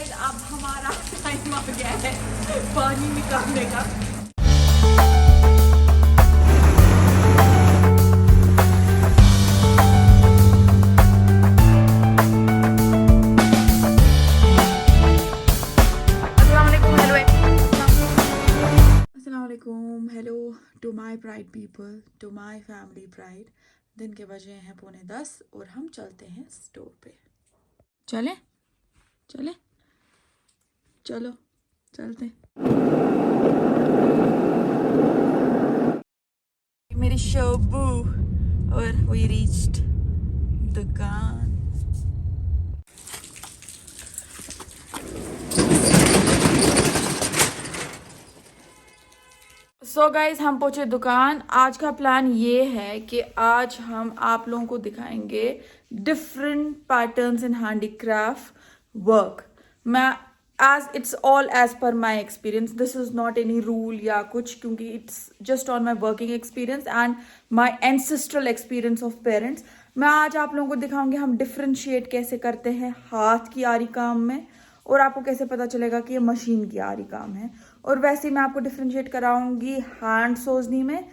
Guys अब हमारा time आ गया है पानी निकालने का। Hello to my pride people, to my family pride. दिन के बजे हैं 9:45 और हम चलते हैं स्टोर पे। चले चले चलो चलते। मेरी शोबू और वी रीच्ड दुकान। सो गाइज हम पहुंचे दुकान। आज का प्लान ये है कि आज हम आप लोगों को दिखाएंगे different patterns in handicraft work. मैं it's all as per my experience, this is not any rule या कुछ, क्योंकि it's just on my working experience and my ancestral experience of parents. मैं आज आप लोगों को दिखाऊंगी हम डिफ्रेंशिएट कैसे करते हैं हाथ की आरी काम में, और आपको कैसे पता चलेगा कि ये मशीन की आरी काम है। और वैसे ही मैं आपको डिफ्रेंशिएट कराऊंगी हैंड सोजनी में,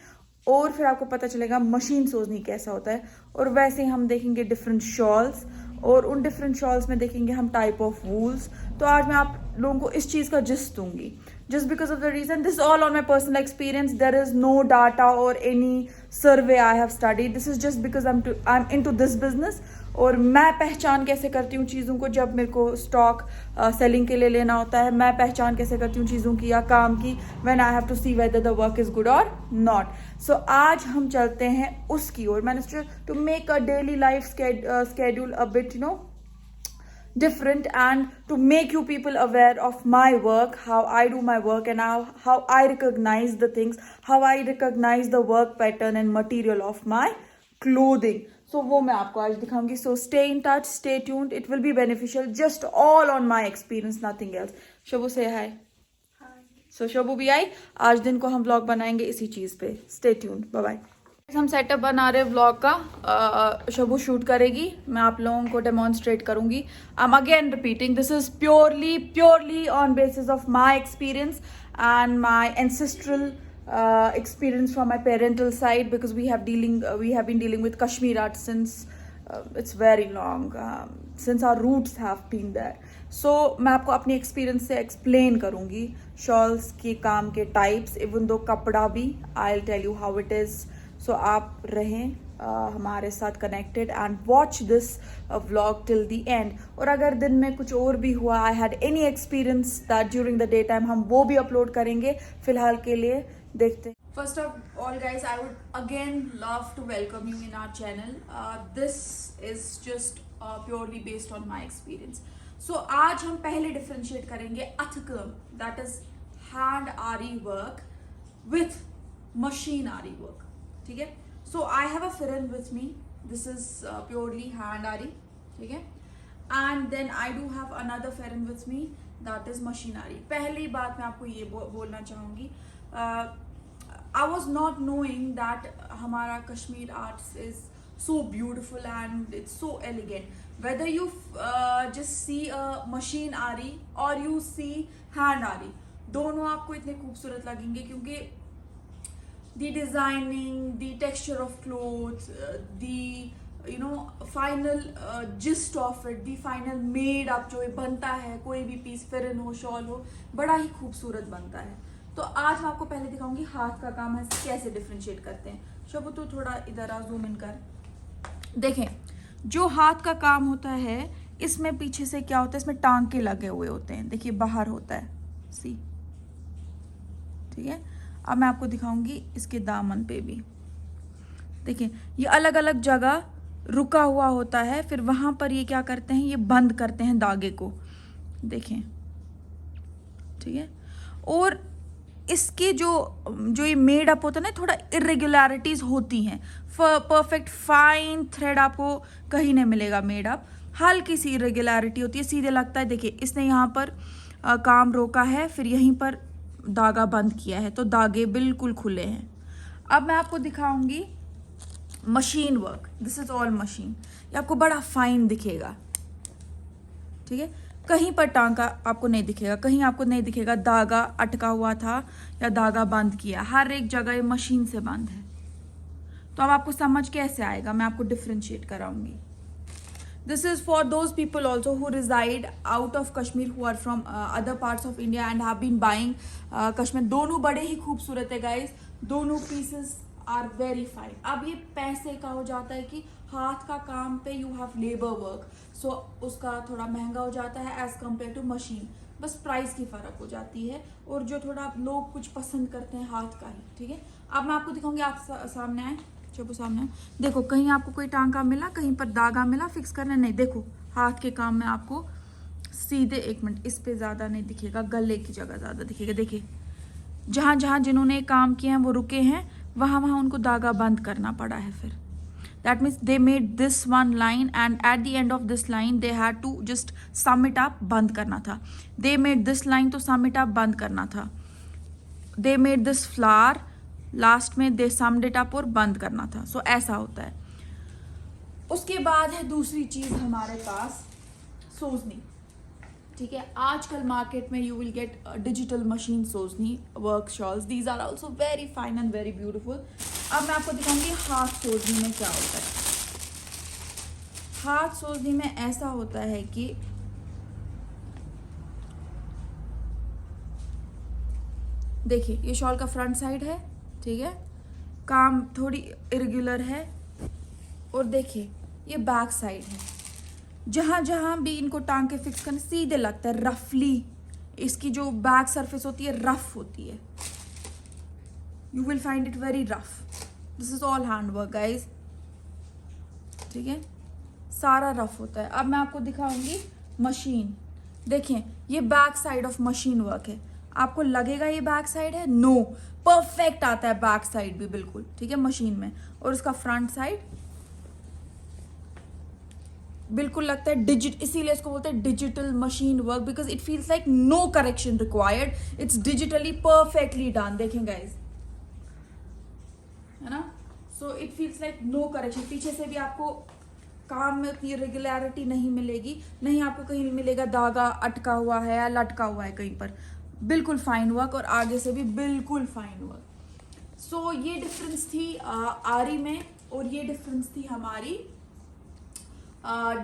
और फिर आपको पता चलेगा मशीन सोजनी कैसा होता है। और वैसे ही हम देखेंगे डिफरेंट शॉल्स, और उन डिफरेंट शॉल्स में देखेंगे हम टाइप ऑफ वूल्स। तो आज मैं आप लोगों को इस चीज़ का जिस्ट दूंगी, just because of the reason this is all on my personal experience. There is no data or any survey I have studied. This is just because I'm into this business. और मैं पहचान कैसे करती हूँ चीज़ों को जब मेरे को स्टॉक सेलिंग के लिए लेना होता है। मैं पहचान कैसे करती हूँ चीज़ों की या काम की, when I have to see whether the work is good or not. So आज हम चलते हैं उसकी ओर। मैंने to make a daily life schedule a bit different, and to make you people aware of my work, how I do my work, and how I recognize the things, how I recognize the work pattern and material of my clothing. So वो मैं आपको आज दिखाऊंगी. So stay in touch, stay tuned. It will be beneficial, just all on my experience, nothing else. Shobhu say hi. Hi. So Shobhu भी आई। आज दिन को हम व्लॉग बनाएंगे इसी चीज पे। Stay tuned. Bye bye. हम सेटअप बना रहे व्लॉग का, शोभू शूट करेगी, मैं आप लोगों को डेमोन्स्ट्रेट करूंगी। I am again repeating, this is purely on basis of my experience and my ancestral experience from my parental side, because we have been dealing with Kashmir art since it's very long, since our roots have been there. So मैं आपको अपनी experience से explain करूंगी shawls के काम के types, even though कपड़ा भी I'll tell you how it is. So आप रहें हमारे साथ connected and watch this vlog till the end. और अगर दिन में कुछ और भी हुआ, I had any experience that during the day time, हम वो भी अपलोड करेंगे। फिलहाल के लिए देखते हैं। First of all guys, I would again love to welcome you in our channel. This is just purely based on my experience. So आज हम पहले डिफ्रेंशिएट करेंगे अथकम, that is hand aari work with machine aari work. ठीक है, so I have a pheran with me, this is purely hand aari. ठीक है, and then I do have another pheran with me, that is machine आरी। पहली बात मैं आपको ये बोलना चाहूंगी, I was not knowing that हमारा Kashmir arts is so beautiful and it's so elegant. Whether you just see a machine ari or you see hand ari, दोनों आपको इतने खूबसूरत लगेंगे, क्योंकि the designing, the texture of clothes, the final gist of it, the final made up जो बनता है, कोई भी पीस फिरन हो, शॉल हो, बड़ा ही खूबसूरत बनता है। तो आज मैं आपको पहले दिखाऊंगी हाथ का काम है कैसे डिफ्रेंशिएट करते हैं। शोभू तो थोड़ा इधर आ, जूम इन कर। देखें, जो हाथ का काम होता है इसमें पीछे से क्या होता है, इसमें टांके लगे हुए होते हैं। देखिए बाहर होता है, सी, ठीक है। अब मैं आपको दिखाऊंगी इसके दामन पे भी। देखिए ये अलग अलग जगह रुका हुआ होता है, फिर वहां पर ये क्या करते हैं, ये बंद करते हैं धागे को। देखें, ठीक है। और इसके जो ये मेड अप होता है ना, थोड़ा इरेगुलरिटीज होती हैं। परफेक्ट फाइन थ्रेड आपको कहीं नहीं मिलेगा मेड अप, हल्की सी इरेगुलरिटी होती है, सीधे लगता है। देखिए इसने यहाँ पर काम रोका है, फिर यहीं पर धागा बंद किया है, तो धागे बिल्कुल खुले हैं। अब मैं आपको दिखाऊंगी machine work, this is all machine. ये आपको बड़ा फाइन दिखेगा, ठीक है। कहीं पर टांका आपको नहीं दिखेगा, कहीं आपको नहीं दिखेगा धागा अटका हुआ था या धागा बंद किया, हर एक जगह ये मशीन से बंद है। तो अब आपको समझ कैसे आएगा, मैं आपको differentiate कराऊंगी। This is for those people also who reside out of Kashmir, who are from other parts of India and have been buying Kashmir। दोनों बड़े ही खूबसूरत है गाइस, दोनों पीसेस आर वेरी फाइन। अब ये पैसे का हो जाता है कि हाथ का काम पे यू हैव लेबर वर्क, सो उसका थोड़ा महंगा हो जाता है एज कम्पेयर टू मशीन, बस प्राइस की फर्क हो जाती है। और जो थोड़ा लोग कुछ पसंद करते हैं हाथ का ही, ठीक है। अब मैं आपको दिखाऊंगी, आप सामने आए, चलो सामने देखो, कहीं आपको कोई टांका मिला, कहीं पर धागा मिला फिक्स करना नहीं, देखो हाथ के काम में आपको सीधे, एक मिनट, इस पे ज्यादा नहीं दिखेगा, गले की जगह ज्यादा दिखेगा। देखिए जहां जहां जिन्होंने काम किए हैं वो रुके हैं, वहां वहां उनको धागा बंद करना पड़ा है। फिर that means they made this one line and at the end of this line they had to just sum it up, बंद करना था। दे मेड दिस लाइन, तो सम इट अप बंद करना था। दे मेड दिस फ्लावर, लास्ट में दे समड इट अप और बंद करना था। सो ऐसा होता है। उसके बाद है दूसरी चीज हमारे पास सोजनी, ठीक है। आजकल मार्केट में you will get digital machine sozni work shawls, these are also very fine and very beautiful. अब मैं आपको दिखाऊंगी हाथ सोजनी में क्या होता है। हाथ सोजनी में ऐसा होता है कि देखिए ये शॉल का फ्रंट साइड है, ठीक है, काम थोड़ी इरेगुलर है, और देखिए ये बैक साइड है। जहां जहां भी इनको टांग के फिक्स करने सीधे लगता है, रफली इसकी जो बैक सरफेस होती है रफ होती है, you will find it very rough. This is all hand work guys, ठीक है, सारा रफ होता है। अब मैं आपको दिखाऊंगी मशीन। देखिए ये back side of machine work है, आपको लगेगा ये बैक साइड है, नो, परफेक्ट आता है बैक साइड भी बिल्कुल, ठीक है, मशीन में। और इसका फ्रंट साइड बिल्कुल लगता है इसीलिए इसको बोलते हैं digital machine work, because it feels like no correction required, it's digitally perfectly done. देखें गाइज, है ना, so it feels like no correction. पीछे से भी आपको काम में उतनी रेगुलरिटी नहीं मिलेगी, नहीं आपको कहीं मिलेगा धागा अटका हुआ है या लटका हुआ है कहीं पर, बिल्कुल फाइन वर्क, और आगे से भी बिल्कुल फाइन वर्क। सो ये डिफरेंस थी आरी में, और ये डिफरेंस थी हमारी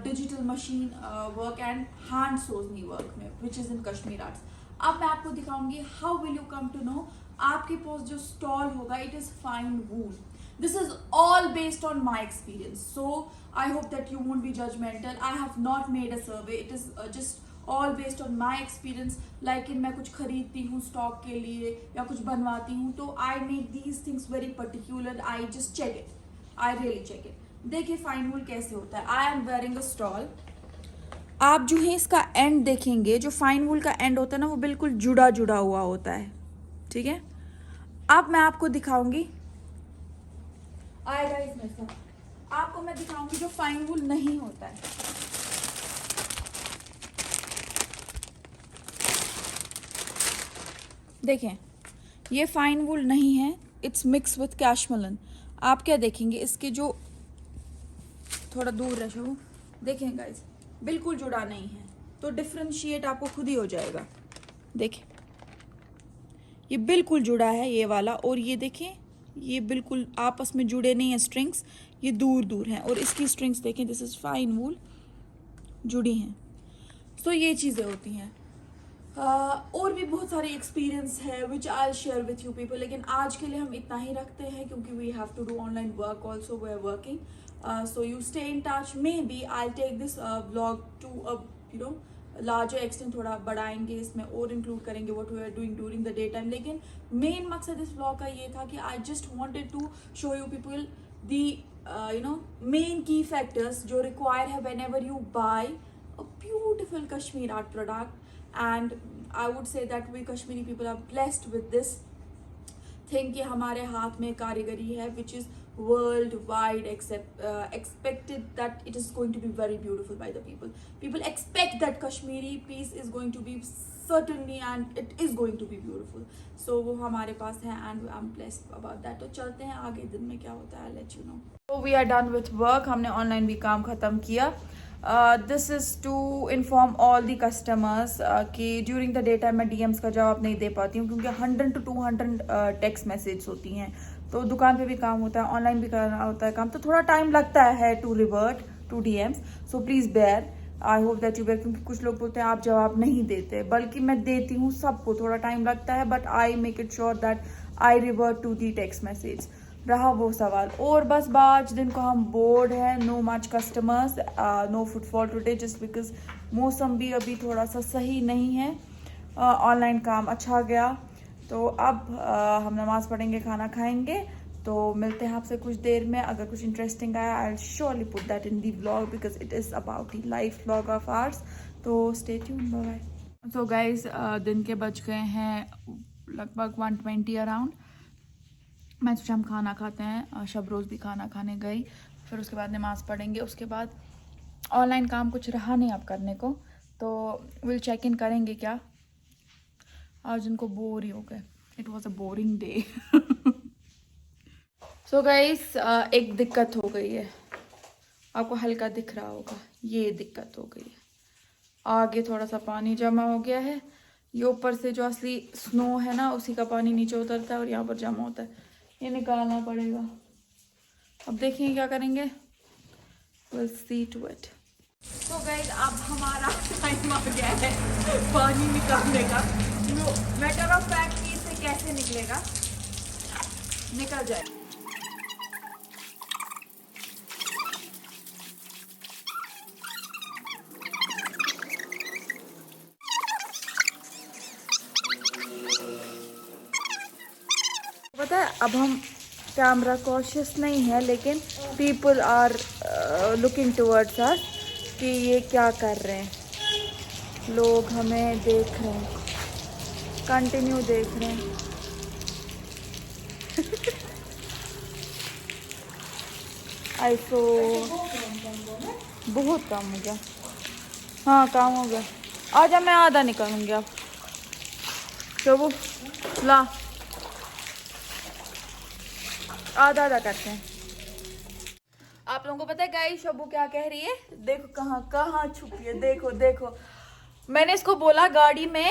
digital machine work and hand sozni work में, which is in Kashmir arts. अब मैं आपको दिखाऊंगी how will you come to know. आपके पास जो स्टॉल होगा it is fine wool, this is all based on my experience, so I hope that you won't be judgmental. I have not made a survey, it is just all based on my experience। like in मैं कुछ खरीदती हूँ stock के लिए या कुछ बनवाती हूँ, तो I make these things very particular, I just check it, I really check it। देखिए फाइन वूल कैसे होता है। I am wearing a stall, आप जो है इसका एंड देखेंगे, जो फाइन वूल का एंड होता है ना वो बिल्कुल जुड़ा जुड़ा हुआ होता है, ठीक है। अब मैं आपको दिखाऊंगी, आएगा इसमें सब, आपको मैं दिखाऊंगी जो फाइन वूल नहीं होता है। देखें ये फाइन वूल नहीं है, इट्स मिक्स विथ कैशमलन। आप क्या देखेंगे, इसके जो थोड़ा दूर रहो, देखें गाइस बिल्कुल जुड़ा नहीं है, तो डिफ्रेंशिएट आपको खुद ही हो जाएगा। देखें ये बिल्कुल जुड़ा है ये वाला, और ये देखें ये बिल्कुल आपस में जुड़े नहीं है स्ट्रिंग्स, ये दूर दूर हैं, और इसकी स्ट्रिंग्स देखें, दिस इज फाइन वूल, जुड़ी हैं। सो ये चीज़ें होती हैं। और भी बहुत सारे एक्सपीरियंस है which I will share with you people, लेकिन आज के लिए हम इतना ही रखते हैं क्योंकि we have to do online work also, we are working. So you stay in touch, maybe I take this vlog to larger extent, थोड़ा बढ़ाएंगे इसमें और इंक्लूड करेंगे what we are doing during the day time. लेकिन main मकसद इस vlog का ये था कि I just wanted to show you people the main key factors जो रिक्वायर है whenever you buy a beautiful Kashmir art product. And I would say that we Kashmiri people are blessed with this thing कि हमारे हाथ में कारीगरी है which is worldwide expected that it is going to be very beautiful by the people. People expect that Kashmiri piece is going to be certainly and it is going to be beautiful. So वो हमारे पास है and I'm blessed about that. तो चलते हैं आगे दिन में क्या होता है, I'll let you know. So we are done with work. हमने ऑनलाइन भी काम खत्म किया। This is to inform all the customers कि ड्यूरिंग द डे टाइम मैं DMs का जवाब नहीं दे पाती हूँ, क्योंकि 100 to 200 टेक्स्ट मैसेज होती हैं, तो दुकान पे भी काम होता है, ऑनलाइन भी करना होता है काम, तो थोड़ा टाइम लगता है to revert to DMs. So please bear, I hope that you bear, क्योंकि कुछ लोग बोलते हैं आप जवाब नहीं देते, बल्कि मैं देती हूँ सबको, थोड़ा टाइम लगता है, but I make it sure that I revert to the text message. रहा वो सवाल, और बस आज दिन को हम बोर्ड है, no much customers, no footfall today, just because मौसम भी अभी थोड़ा सा सही नहीं है. ऑनलाइन काम अच्छा गया, तो अब हम नमाज़ पढ़ेंगे, खाना खाएंगे, तो मिलते हैं आपसे कुछ देर में. अगर कुछ इंटरेस्टिंग आया I will surely put that in the vlog, because it is about the life vlog of ours. तो stay tuned, bye bye. So guys, दिन के बज गए हैं लगभग 1:20 अराउंड. मैं सोचा हम खाना खाते हैं, शबरोज़ भी खाना खाने गई, फिर उसके बाद नमाज़ पढ़ेंगे, उसके बाद ऑनलाइन काम कुछ रहा नहीं अब करने को, तो विल चेक इन करेंगे क्या. आज उनको बोर ही हो गए, it was a boring day. So guys, एक दिक्कत हो गई है, आपको हल्का दिख रहा होगा, ये दिक्कत हो गई है. आगे थोड़ा सा पानी जमा हो गया है, ये ऊपर से जो असली स्नो है ना, उसी का पानी नीचे उतरता है और यहाँ पर जमा होता है, ये निकालना पड़ेगा. अब देखेंगे क्या करेंगे, विल सी टू इट. तो गाइस, अब हमारा टाइम आ गया है पानी निकालने का. मैटर ऑफ फैक्ट कि इससे कैसे निकलेगा, निकल जाए. पता है, अब हम कैमरा कॉशियस नहीं है, लेकिन people are looking towards us कि ये क्या कर रहे हैं. लोग हमें देख रहे हैं, कंटिन्यू देख रहे हैं. ऐसो बहुत काम हो गया. हाँ, काम हो गया. आजा, मैं आधा निकालूंगी. अब शोभू ला, आधा आधा करते हैं. आप लोगों को पता है गाइस, शोभू क्या कह रही है, देखो कहाँ कहाँ छुपी है, देखो देखो. मैंने इसको बोला गाड़ी में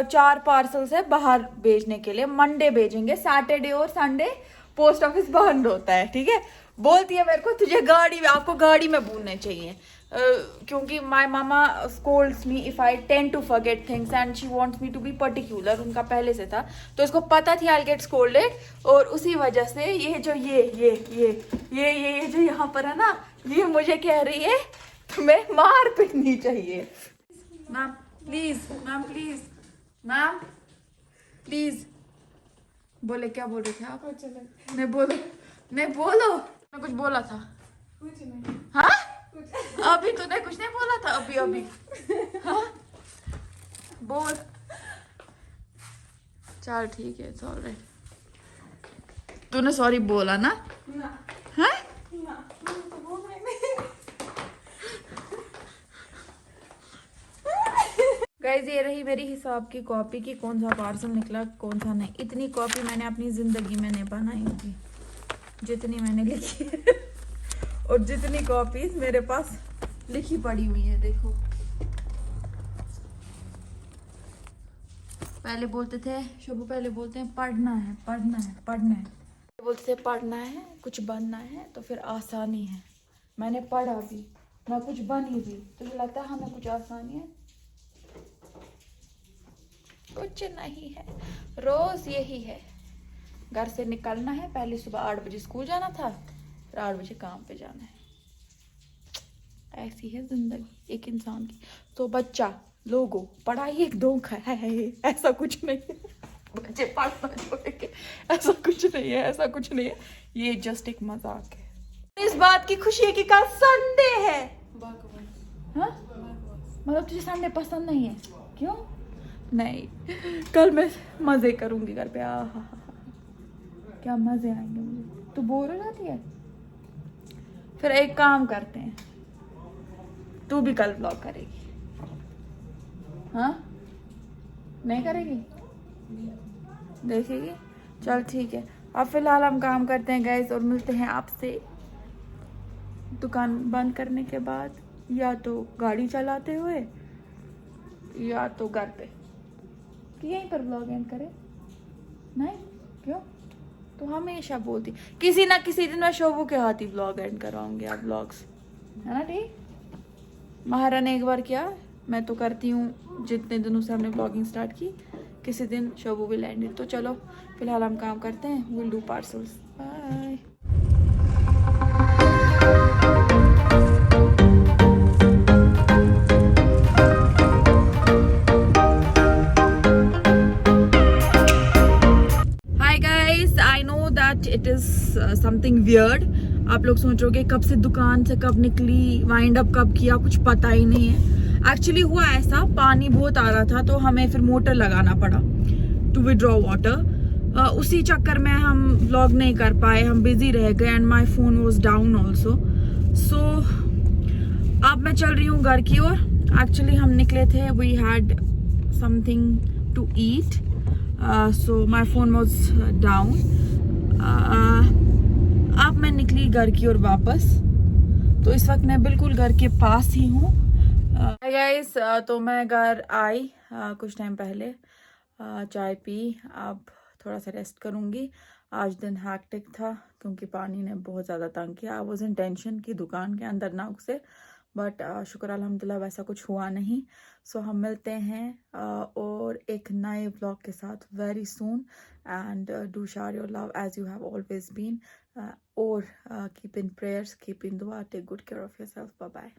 4 पार्सल्स है बाहर भेजने के लिए, मंडे भेजेंगे, सैटरडे और संडे पोस्ट ऑफिस बंद होता है, ठीक है. बोलती है मेरे को, तुझे गाड़ी में, आपको गाड़ी में भूलने चाहिए, क्योंकि my mama scolds me if I tend to forget things and she wants me to be particular. उनका पहले से था, तो इसको पता थी आई गेट स्कोल्डेड, और उसी वजह से ये जो ये जो यहाँ पर है ना, ये मुझे कह रही है तुम्हें मार पीटनी चाहिए. Ma'am please, ma'am please, ma'am please. बोले, क्या बोल रहे थे आप? नहीं बोलो, नहीं बोलो. मैं कुछ बोला था? कुछ नहीं. हाँ, अभी तूने कुछ नहीं बोला था, अभी अभी. हाँ, बोल. चल ठीक है, सॉरी. तूने सॉरी बोला ना? हाँ, गाइस, ये रही मेरी हिसाब की कॉपी की कौन सा पार्सल निकला कौन सा नहीं. इतनी कॉपी मैंने अपनी जिंदगी में नहीं बनाई होगी जितनी मैंने लिखी है. और जितनी कॉपीज मेरे पास लिखी पड़ी हुई है, देखो. पहले बोलते थे शोभू, पहले बोलते हैं पढ़ना है पढ़ना है पढ़ना है, बोलते थे पढ़ना है, कुछ बनना है तो फिर आसानी है. मैंने पढ़ा भी, मैं कुछ बनी भी, तुझे लगता है हमें कुछ आसानी है? कुछ नहीं है, रोज यही है. घर से निकलना है, पहले सुबह 8 बजे स्कूल जाना था, फिर 8 बजे काम पे जाना है. ऐसी है जिंदगी एक इंसान की. तो बच्चा लोगों, पढ़ाई एक धोखा है, ऐसा कुछ नहीं है. बच्चे पढ़ना छोड़ेंगे, ऐसा कुछ नहीं है, ऐसा कुछ नहीं है. ये जस्ट एक मजाक है. इस बात की खुशी है कि कल संडे है. हाँ, मतलब तुझे संडे पसंद नहीं है? क्यों नहीं? कल मैं मजे करूंगी घर पे. क्या मजे आएंगे मुझे. तू बोर हो जाती है? फिर एक काम करते हैं, तू भी कल व्लॉग करेगी. हाँ, नहीं करेगी? देखेगी. चल ठीक है, अब फिलहाल हम काम करते हैं गाइस, और मिलते हैं आपसे दुकान बंद करने के बाद. या तो गाड़ी चलाते हुए या तो घर पे, कि यहीं पर ब्लॉग एंड करें। नहीं क्यों, तो हमेशा बोलती किसी ना किसी दिन मैं शोभू के हाथ ही ब्लॉग एंड कराऊंगी आप ब्लॉग्स, है ना। ठीक, महारा ने एक बार किया, मैं तो करती हूँ जितने दिनों से हमने ब्लॉगिंग स्टार्ट की, किसी दिन शोभू विल एंड इट। तो चलो फिलहाल हम काम करते हैं, will do parcels, bye. Hi guys, I know that it is something weird. आप लोग सोचोगे कब से दुकान से कब निकली, वाइंड अप कब किया, कुछ पता ही नहीं है। एक्चुअली हुआ ऐसा, पानी बहुत आ रहा था तो हमें फिर मोटर लगाना पड़ा टू विड्रॉ वाटर। उसी चक्कर में हम व्लॉग नहीं कर पाए, हम बिजी रह गए and my phone was down also. So अब मैं चल रही हूँ घर की ओर। एक्चुअली हम निकले थे, we had something to eat, so my phone was down. अब मैं निकली घर की ओर वापस, तो इस वक्त मैं बिल्कुल घर के पास ही हूँ। गाइस, तो मैं घर आई कुछ टाइम पहले, चाय पी, अब थोड़ा सा रेस्ट करूँगी। आज दिन हैक्टिक था क्योंकि पानी ने बहुत ज़्यादा तंग किया। आई वॉज इन टेंशन कि दुकान के अंदर ना घुसे, बट शुक्र अल्हम्दुलिल्लाह वैसा कुछ हुआ नहीं। सो हम मिलते हैं और एक नए ब्लॉग के साथ very soon, and do share your love as you have always been, और keep in prayers, keep in dua, take good care of yourself, bye bye.